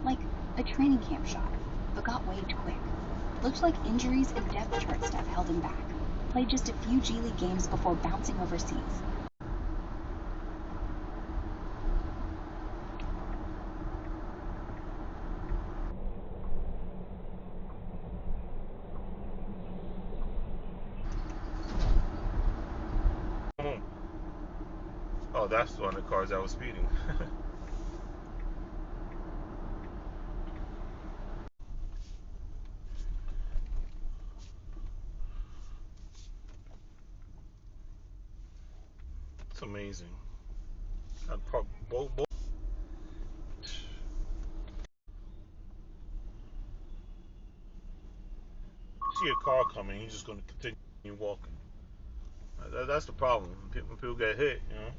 Like a training camp shot, but got waived quick. Looked like injuries and depth chart stuff held him back. Played just a few G League games before bouncing overseas. Oh, that's one of the cars that was speeding. It's amazing. Both. See a car coming, he's just going to continue walking. That's the problem. When people get hit, you know.